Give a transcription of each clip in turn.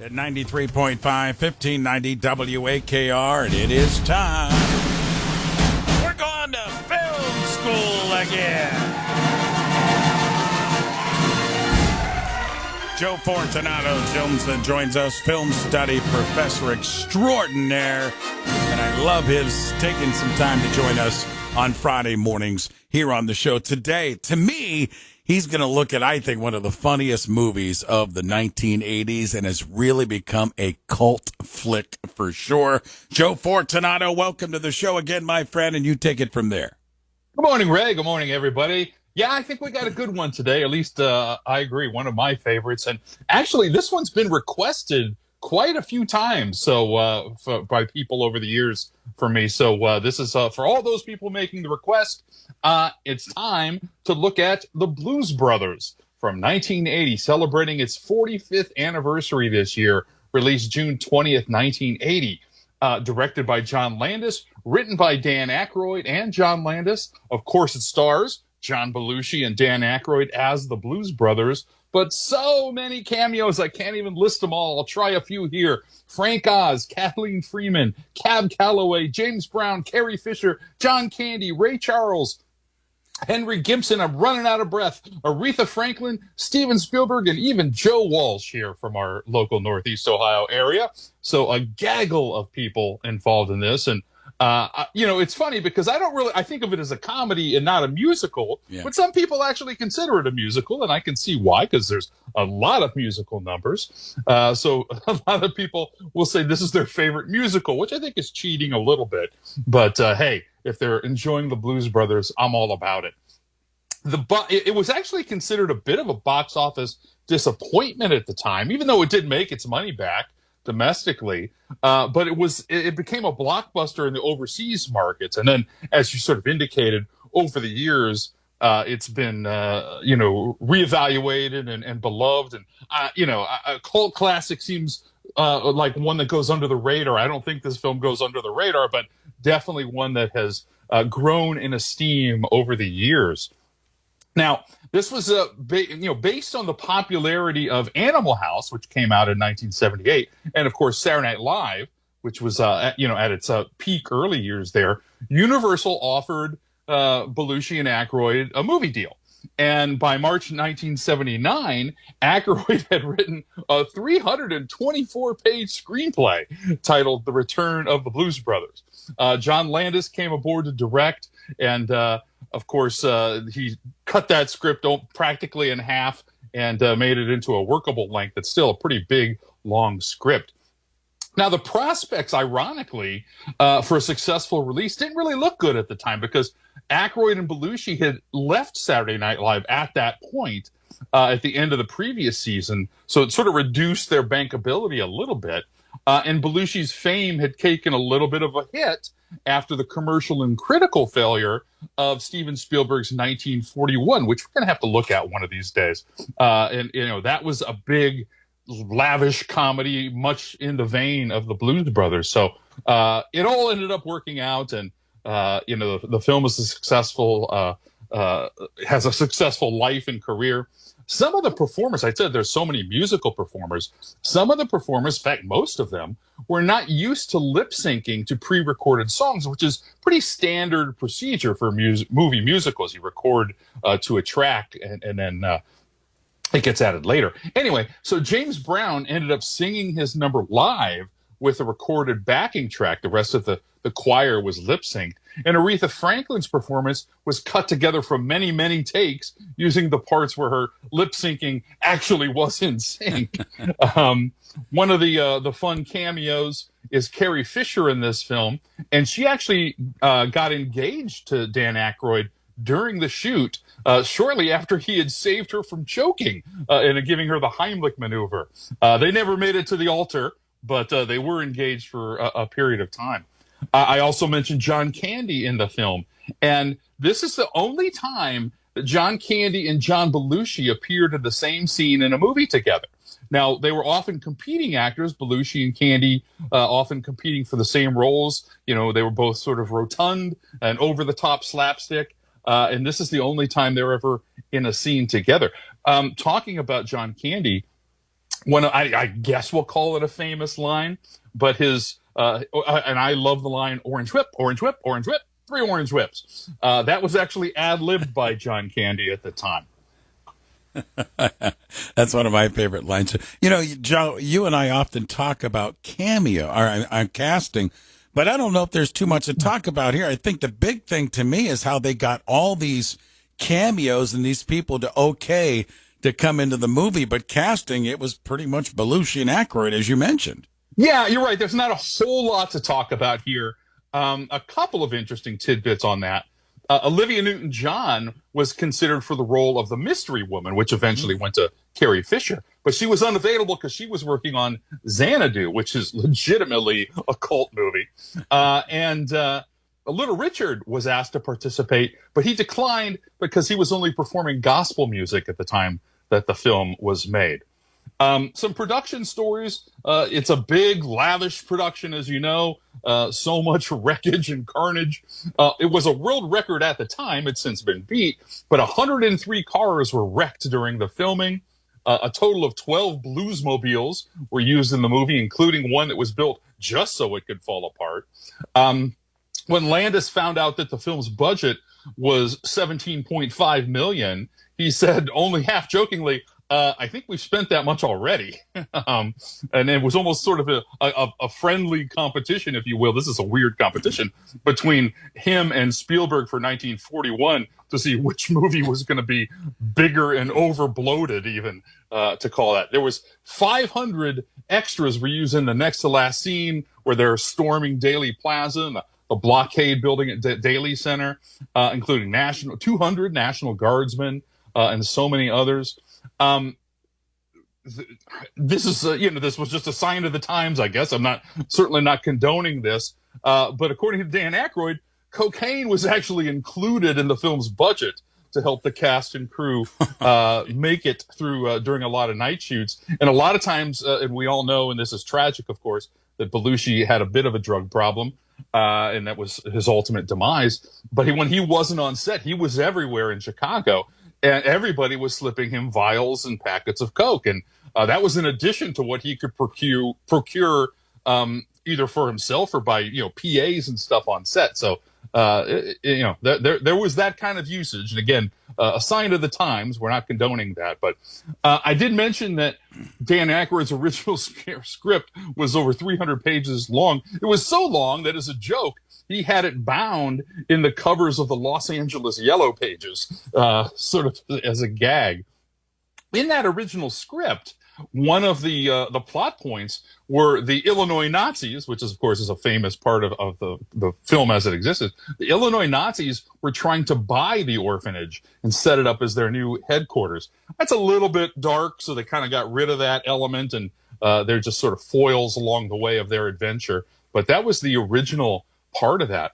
At 93.5, 1590 WAKR, and it is time. We're going to film school again. Joe Fortunato joins us, film study professor extraordinaire, and I love his taking some time to join us on Friday mornings here on the show. Today, to me, he's going to look at, I think, one of the funniest movies of the 1980s and has really become a cult flick for sure. Joe Fortunato, welcome to the show again, my friend, and you take it from there. Good morning, Ray. Good morning, everybody. Yeah, I think we got a good one today. At least I agree, one of my favorites. And actually, this one's been requested quite a few times by people over the years for me. So this is for all those people making the request. It's time to look at The Blues Brothers from 1980, celebrating its 45th anniversary this year, released June 20th, 1980. Directed by John Landis, written by Dan Aykroyd and John Landis. Of course, it stars John Belushi and Dan Aykroyd as the Blues Brothers, but so many cameos, I can't even list them all. I'll try a few here. Frank Oz, Kathleen Freeman, Cab Calloway, James Brown, Carrie Fisher, John Candy, Ray Charles, Henry Gibson, I'm running out of breath, Aretha Franklin, Steven Spielberg, and even Joe Walsh here from our local Northeast Ohio area. So a gaggle of people involved in this. And it's funny because I think of it as a comedy and not a musical, but some people actually consider it a musical, and I can see why, because there's a lot of musical numbers. So a lot of people will say this is their favorite musical, which I think is cheating a little bit. But hey, if they're enjoying the Blues Brothers, I'm all about it. It was actually considered a bit of a box office disappointment at the time, even though it did make its money back domestically, but it became a blockbuster in the overseas markets. And then, as you sort of indicated, over the years, it's been reevaluated and beloved. And a cult classic seems like one that goes under the radar. I don't think this film goes under the radar, but definitely one that has grown in esteem over the years. Now, this was based on the popularity of Animal House, which came out in 1978, and of course Saturday Night Live, which was at its peak early years there. Universal offered Belushi and Aykroyd a movie deal, and by March 1979, Aykroyd had written a 324-page screenplay titled "The Return of the Blues Brothers." John Landis came aboard to direct, and of course, he cut that script practically in half and made it into a workable length. It's still a pretty big, long script. Now, the prospects, ironically, for a successful release didn't really look good at the time because Aykroyd and Belushi had left Saturday Night Live at that point at the end of the previous season. So it sort of reduced their bankability a little bit. And Belushi's fame had taken a little bit of a hit after the commercial and critical failure of Steven Spielberg's 1941, which we're going to have to look at one of these days. That was a big, lavish comedy, much in the vein of the Blues Brothers. So it all ended up working out, and the film is has a successful life and career. Some of the performers, I said there's so many musical performers, some of the performers, in fact, most of them, were not used to lip syncing to pre-recorded songs, which is pretty standard procedure for movie musicals. You record to a track and then it gets added later. Anyway, so James Brown ended up singing his number live with a recorded backing track. The rest of the choir was lip synced. And Aretha Franklin's performance was cut together from many, many takes using the parts where her lip syncing actually was in sync. One of the fun cameos is Carrie Fisher in this film, and she actually got engaged to Dan Aykroyd during the shoot, shortly after he had saved her from choking and giving her the Heimlich maneuver. They never made it to the altar, but they were engaged for a period of time. I also mentioned John Candy in the film, and this is the only time that John Candy and John Belushi appeared in the same scene in a movie together. Now, they were often competing actors, Belushi and Candy, often competing for the same roles. They were both sort of rotund and over-the-top slapstick, and this is the only time they're ever in a scene together. Talking about John Candy, I guess we'll call it a famous line, but and I love the line, orange whip, orange whip, orange whip, 3 orange whips. That was actually ad-libbed by John Candy at the time. That's one of my favorite lines. Joe, you and I often talk about cameo or casting, but I don't know if there's too much to talk about here. I think the big thing to me is how they got all these cameos and these people to come into the movie, but casting, it was pretty much Belushi and Aykroyd, as you mentioned. Yeah, you're right. There's not a whole lot to talk about here. A couple of interesting tidbits on that. Olivia Newton-John was considered for the role of the Mystery Woman, which eventually went to Carrie Fisher, but she was unavailable because she was working on Xanadu, which is legitimately a cult movie. And Little Richard was asked to participate, but he declined because he was only performing gospel music at the time that the film was made. Some production stories. It's a big, lavish production, as you know. So much wreckage and carnage. It was a world record at the time. It's since been beat, but 103 cars were wrecked during the filming. A total of 12 bluesmobiles were used in the movie, including one that was built just so it could fall apart. When Landis found out that the film's budget was $17.5 million, he said, only half jokingly, I think we've spent that much already. And it was almost sort of a friendly competition, if you will. This is a weird competition between him and Spielberg for 1941 to see which movie was going to be bigger and over-bloated, even, to call that. There was 500 extras were used in the next to last scene where they're storming Daley Plaza and the blockade building at Daley Center, including 200 National Guardsmen and so many others. This is, this was just a sign of the times, I guess. I'm certainly not condoning this. But according to Dan Aykroyd, cocaine was actually included in the film's budget to help the cast and crew make it through during a lot of night shoots. And a lot of times, and we all know, and this is tragic, of course, that Belushi had a bit of a drug problem, and that was his ultimate demise. But when he wasn't on set, he was everywhere in Chicago. And everybody was slipping him vials and packets of coke, and that was in addition to what he could procure either for himself or by PAs and stuff on set. So there was that kind of usage, and again, a sign of the times. We're not condoning that, but I did mention that Dan Aykroyd's original script was over 300 pages long. It was so long that, as a joke, he had it bound in the covers of the Los Angeles Yellow Pages, sort of as a gag. In that original script, one of the plot points were the Illinois Nazis, which is, of course, is a famous part of the film as it existed. The Illinois Nazis were trying to buy the orphanage and set it up as their new headquarters. That's a little bit dark, so they kind of got rid of that element, and they're just sort of foils along the way of their adventure. But that was the original part of that.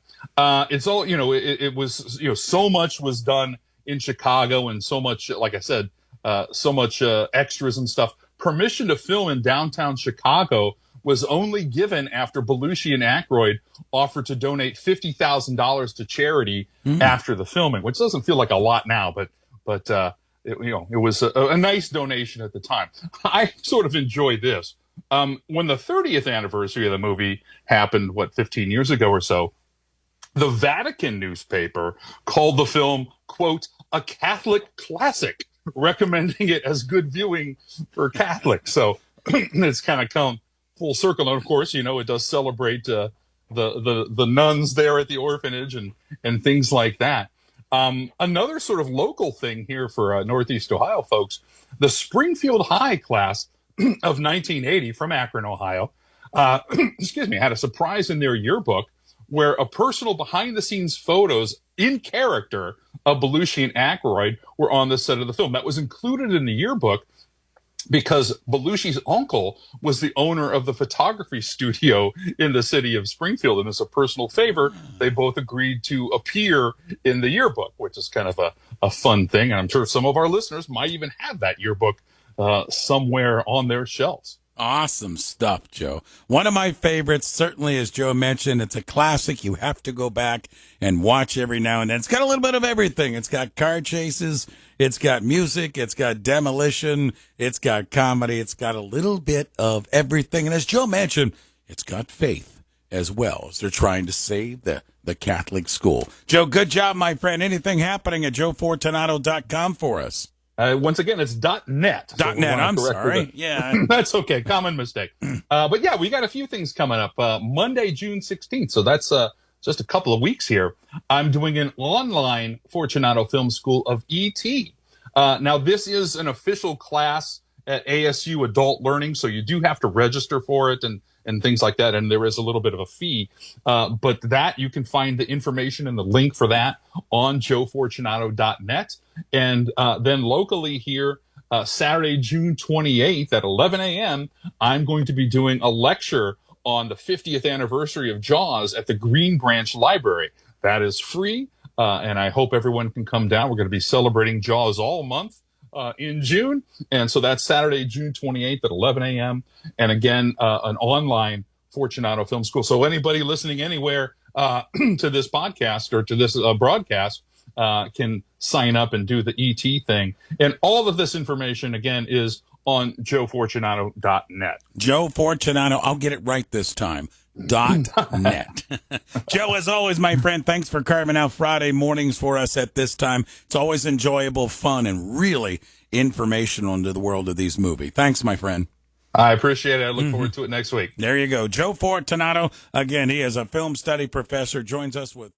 It's all, it was, so much was done in Chicago, and so much, like I said, so much extras and stuff. Permission to film in downtown Chicago was only given after Belushi and Aykroyd offered to donate $50,000 to charity after the filming, which doesn't feel like a lot now, but it was a nice donation at the time. I sort of enjoyed this. When the 30th anniversary of the movie happened, 15 years ago or so, the Vatican newspaper called the film, quote, a Catholic classic, recommending it as good viewing for Catholics. So it's kind of come full circle. And of course, it does celebrate the nuns there at the orphanage and things like that. Another sort of local thing here for Northeast Ohio folks, the Springfield High class of 1980 from Akron, Ohio, had a surprise in their yearbook where a personal behind-the-scenes photos in character of Belushi and Aykroyd were on the set of the film. That was included in the yearbook because Belushi's uncle was the owner of the photography studio in the city of Springfield, and as a personal favor, they both agreed to appear in the yearbook, which is kind of a fun thing, and I'm sure some of our listeners might even have that yearbook somewhere on their shelves. Awesome stuff, Joe. One of my favorites, certainly, as Joe mentioned, it's a classic. You have to go back and watch every now and then. It's got a little bit of everything. It's got car chases. It's got music. It's got demolition. It's got comedy. It's got a little bit of everything. And as Joe mentioned, it's got faith as well as they're trying to save the Catholic school. Joe, good job, my friend. Anything happening at joefortunato.com for us? Once again, it's .net. So .net, I'm sorry. Yeah. That's okay. Common mistake. But yeah, we got a few things coming up. Monday, June 16th. So that's just a couple of weeks here. I'm doing an online Fortunato Film School of E.T. Now, this is an official class at ASU Adult Learning, so you do have to register for it and things like that, and there is a little bit of a fee. But that, you can find the information and the link for that on joefortunato.net. And then locally here, Saturday, June 28th at 11 a.m., I'm going to be doing a lecture on the 50th anniversary of Jaws at the Green Branch Library. That is free, and I hope everyone can come down. We're going to be celebrating Jaws all month in June. And so that's Saturday, June 28th at 11 a.m. And again, an online Fortunato Film School. So anybody listening anywhere to this podcast or to this broadcast can sign up and do the ET thing. And all of this information, again, is on joefortunato.net. Joe Fortunato, I'll get it right this time. .net. Joe, as always, my friend, thanks for carving out Friday mornings for us at this time. It's always enjoyable, fun, and really informational into the world of these movies. Thanks, my friend. I appreciate it. I look forward to it next week. There you go. Joe Fortunato, again, he is a film study professor, joins us with